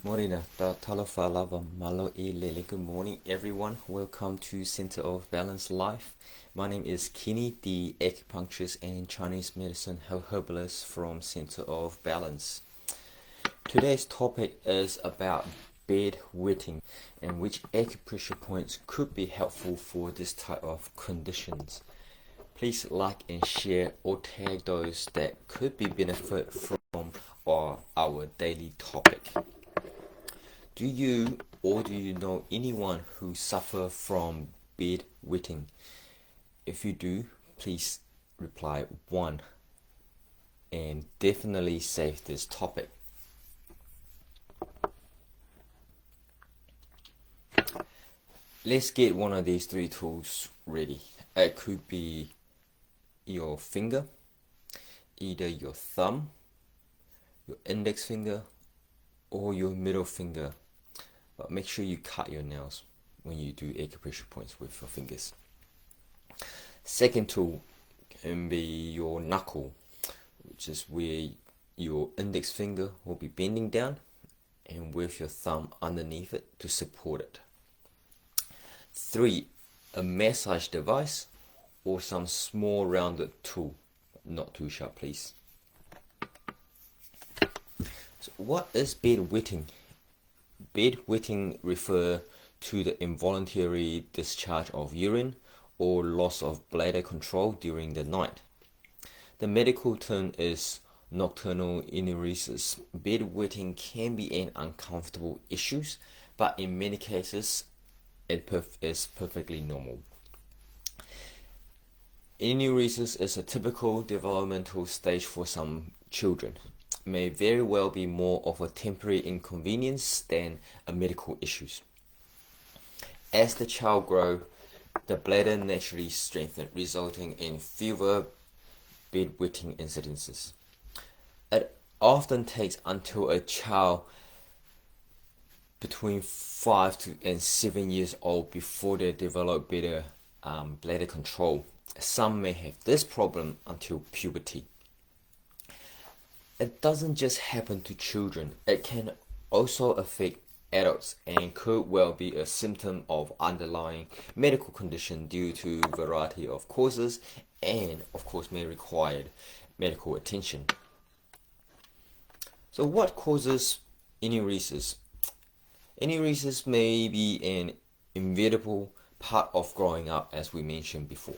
Morena, da talofa lava malo e lele. Good morning, everyone. Welcome to Center of Balance Life. My name is Kenny, the acupuncturist and Chinese medicine herbalist from Center of Balance. Today's topic is about bedwetting and which acupressure points could be helpful for this type of conditions. Please like and share or tag those that could be benefit from our daily topic. Do you or do you know anyone who suffer from bedwetting? If you do, please reply 1 and definitely save this topic. Let's get one of these 3 tools ready. It could be your finger, either your thumb, your index finger, or your middle finger. But make sure you cut your nails when you do acupressure points with your fingers. Second tool can be your knuckle, which is where your index finger will be bending down and with your thumb underneath it to support it. 3, a massage device or some small rounded tool, not too sharp please. So what is bedwetting? Bedwetting refers to the involuntary discharge of urine or loss of bladder control during the night. The medical term is nocturnal enuresis. Bedwetting can be an uncomfortable issue, but in many cases it is perfectly normal. Enuresis is a typical developmental stage for some children. May very well be more of a temporary inconvenience than a medical issue. As the child grows, the bladder naturally strengthens, resulting in fewer bedwetting incidences. It often takes until a child between 5 and 7 years old before they develop better bladder control. Some may have this problem until puberty. It doesn't just happen to children, it can also affect adults and could well be a symptom of underlying medical condition due to a variety of causes and of course may require medical attention. So what causes enuresis? Enuresis may be an inevitable part of growing up, as we mentioned before.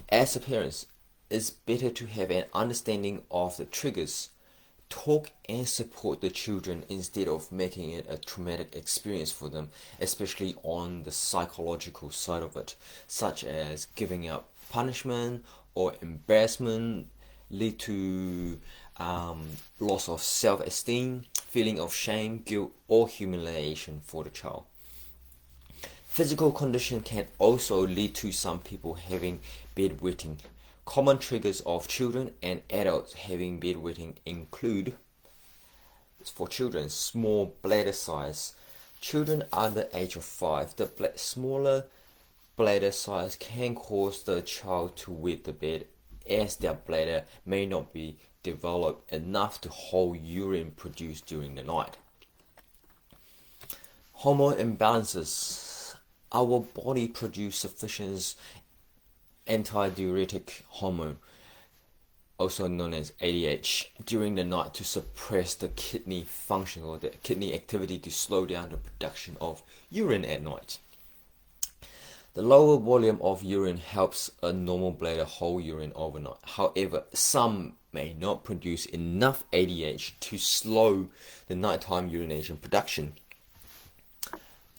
As a parent, it's better to have an understanding of the triggers, talk and support the children instead of making it a traumatic experience for them, especially on the psychological side of it, such as giving up punishment or embarrassment, lead to loss of self-esteem, feeling of shame, guilt or humiliation for the child. Physical condition can also lead to some people having bedwetting. Common triggers of children and adults having bedwetting include, for children, small bladder size. Children under the age of 5, the smaller bladder size can cause the child to wet the bed as their bladder may not be developed enough to hold urine produced during the night. Hormone imbalances. Our body produces sufficient antidiuretic hormone, also known as ADH, during the night to suppress the kidney function or the kidney activity to slow down the production of urine at night. The lower volume of urine helps a normal bladder hold urine overnight. However, some may not produce enough ADH to slow the nighttime urination production.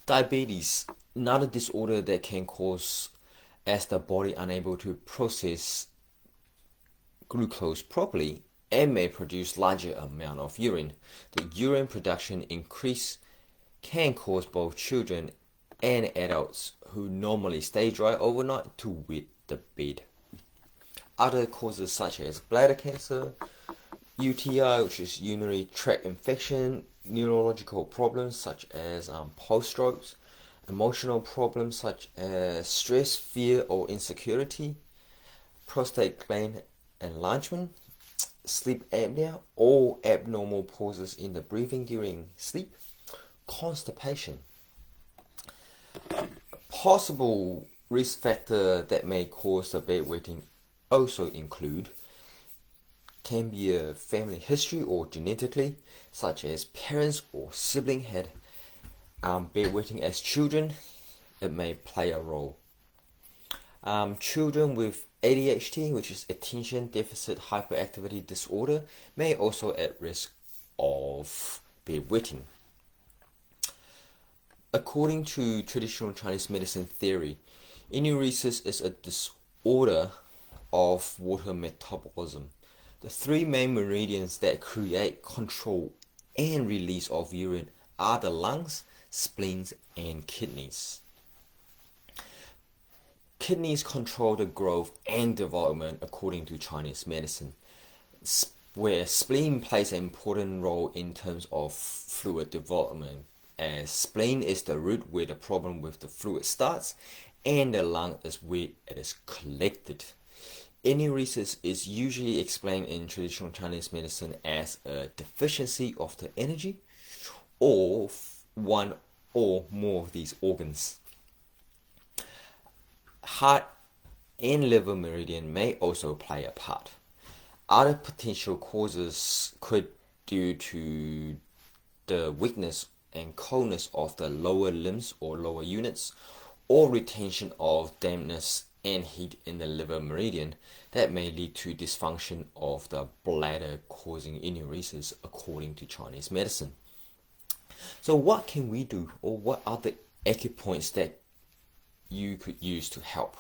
Diabetes, another disorder that can cause as the body unable to process glucose properly and may produce larger amount of urine. The urine production increase can cause both children and adults who normally stay dry overnight to wet the bed. Other causes such as bladder cancer, UTI, which is urinary tract infection, neurological problems such as post-strokes, emotional problems such as stress, fear or insecurity, prostate gland enlargement, sleep apnea or abnormal pauses in the breathing during sleep, constipation. Possible risk factor that may cause the bedwetting also include can be a family history or genetically, such as parents or sibling had bedwetting as children. It may play a role. Children with ADHD, which is attention deficit hyperactivity disorder, may also at risk of bedwetting. According to traditional Chinese medicine theory, enuresis is a disorder of water metabolism. The three main meridians that create, control, and release of urine are the lungs, spleens, and kidneys. Kidneys control the growth and development according to Chinese medicine, where spleen plays an important role in terms of fluid development, as spleen is the root where the problem with the fluid starts, and the lung is where it is collected. Enuresis is usually explained in traditional Chinese medicine as a deficiency of the energy or one or more of these organs. Heart and liver meridian may also play a part. Other potential causes could due to the weakness and coldness of the lower limbs or lower units, or retention of dampness and heat in the liver meridian that may lead to dysfunction of the bladder, causing enuresis according to Chinese medicine. So what can we do, or what are the acupoints that you could use to help?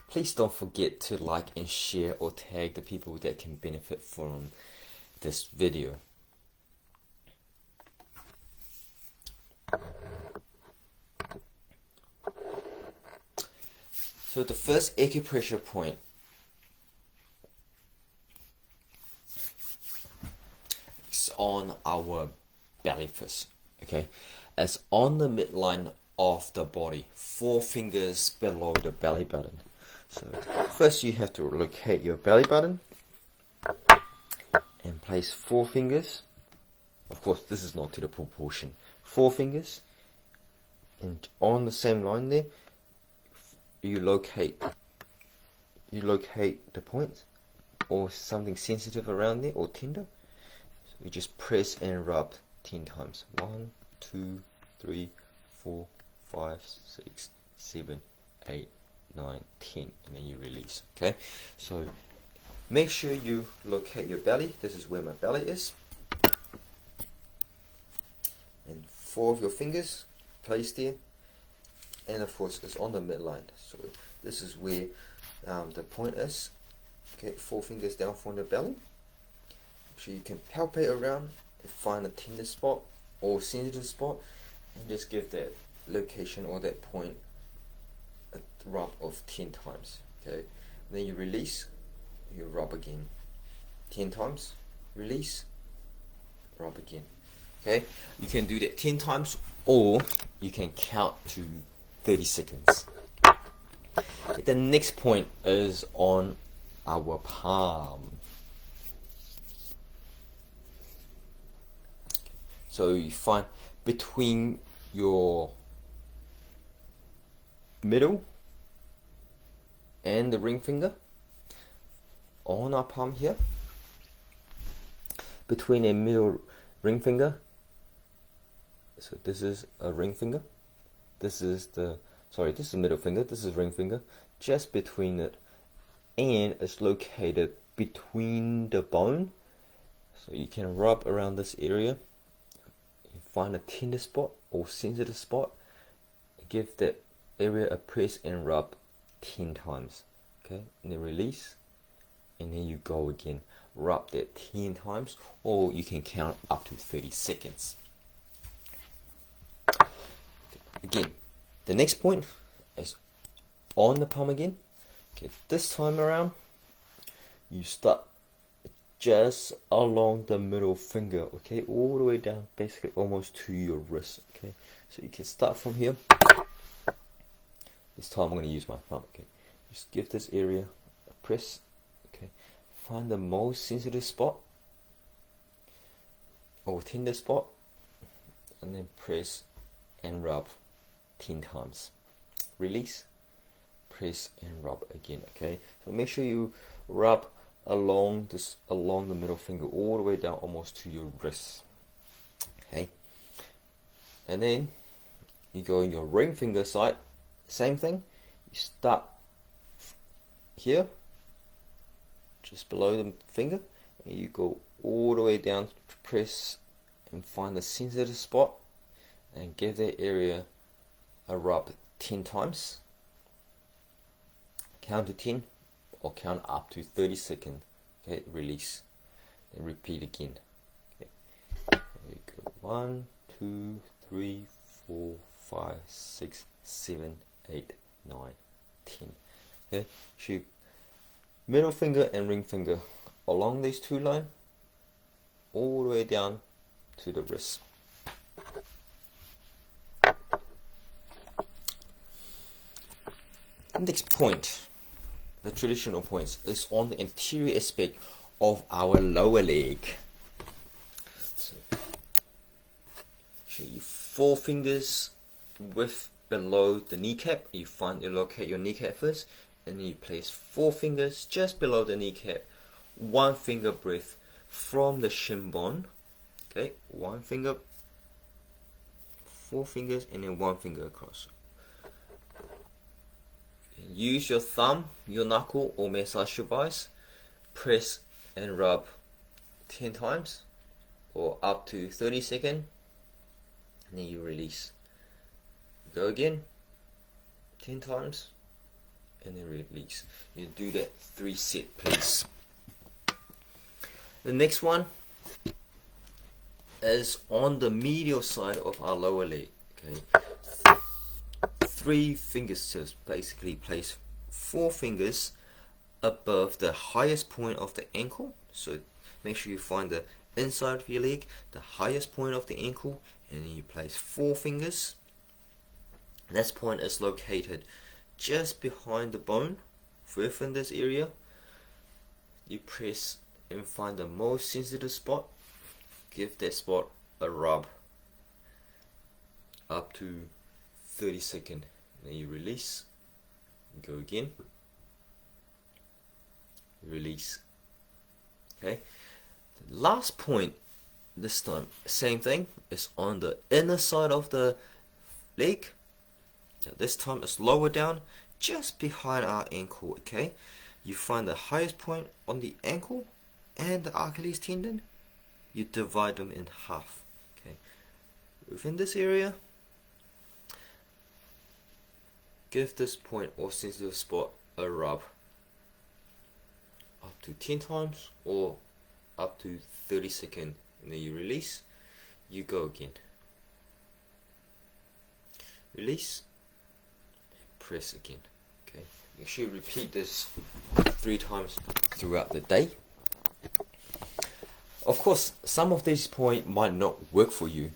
Please don't forget to like and share or tag the people that can benefit from this video. So the first acupressure point is on our belly first, okay? It's on the midline of the body, 4 fingers below the belly button. So first you have to locate your belly button and place 4 fingers. Of course, this is not to the proportion. 4 fingers, and on the same line there, you locate the point or something sensitive around there or tender. So you just press and rub 10 times. 1, 2, 3, 4, 5, 6, 7, 8, 9, 10, and then you release. Okay, so make sure you locate your belly. This is where my belly is, and 4 of your fingers placed there, and of course it's on the midline. So this is where the point is. Okay, 4 fingers down from the belly. So you can palpate around and find a tender spot or sensitive spot, and just give that location or that point a rub of 10 times. Okay, and then you release, you rub again 10 times, release, rub again. Okay, you can do that 10 times, or you can count to 30 seconds. The next point is on our palm. So you find between your middle and the ring finger on our palm here, between a middle ring finger. So this is a ring finger, this is the middle finger, this is ring finger, just between it, and it's located between the bone. So you can rub around this area, you find a tender spot or sensitive spot, give that area a press and rub 10 times. Okay, and then release, and then you go again, rub that 10 times, or you can count up to 30 seconds. Again, the next point is on the palm again. Okay, this time around you start just along the middle finger, okay, all the way down, basically almost to your wrist. Okay, so you can start from here. This time I'm going to use my thumb. Okay, just give this area a press. Okay, find the most sensitive spot or tender spot, and then press and rub 10 times. Release, press and rub again. Okay, so make sure you rub along the middle finger all the way down almost to your wrist. Okay, and then you go in your ring finger side, same thing. You start here, just below the finger, and you go all the way down to press and find the sensitive spot and give that area a rub 10 times. Count to 10 or count up to 30 seconds. Okay, release and repeat again. Okay, there you go. 1, 2, 3, 4, 5, 6, 7, 8, 9, 10. Okay, shoot middle finger and ring finger along these two lines all the way down to the wrist. Next point, the traditional points, is on the anterior aspect of our lower leg. So, show you 4 fingers with below the kneecap. You locate your kneecap first, and then you place 4 fingers just below the kneecap, 1 finger breadth from the shin bone. Okay, 1 finger, 4 fingers, and then 1 finger across. Use your thumb, your knuckle, or massage device. Press and rub 10 times or up to 30 seconds, and then you release. Go again 10 times and then release. You do that 3 sets, please. The next one is on the medial side of our lower leg. Okay, 3 fingers tips. Basically place 4 fingers above the highest point of the ankle. So make sure you find the inside of your leg, the highest point of the ankle, and then you place 4 fingers. This point is located just behind the bone, within this area. You press and find the most sensitive spot. Give that spot a rub up to 30 seconds. Then you release. Go again. Release. Okay. The last point, this time, same thing, is on the inner side of the leg. Now this time it's lower down, just behind our ankle. Okay. You find the highest point on the ankle and the Achilles tendon. You divide them in half. Okay. Within this area, give this point or sensitive spot a rub up to 10 times or up to 30 seconds, and then you release. You go again. Release. Press again. Okay. Make sure you repeat this 3 times throughout the day. Of course, some of these points might not work for you.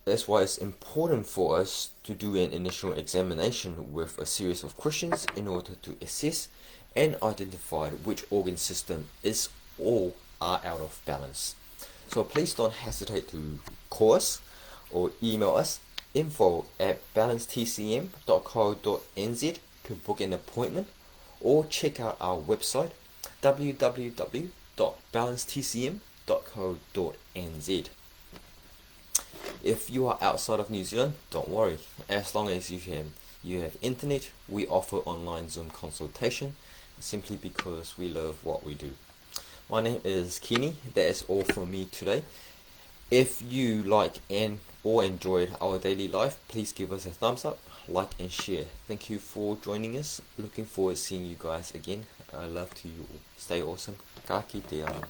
That's why it's important for us to do an initial examination with a series of questions in order to assess and identify which organ system is or are out of balance. So please don't hesitate to call us or email us info@balancetcm.co.nz to book an appointment, or check out our website www.balancetcm.co.nz. If you are outside of New Zealand, don't worry. As long as you have internet, we offer online Zoom consultation, simply because we love what we do. My name is Kenny. That is all from me today. If you like or enjoyed our daily life, please give us a thumbs up, like and share. Thank you for joining us. Looking forward to seeing you guys again. I love to you all. Stay awesome. Ka kite ana.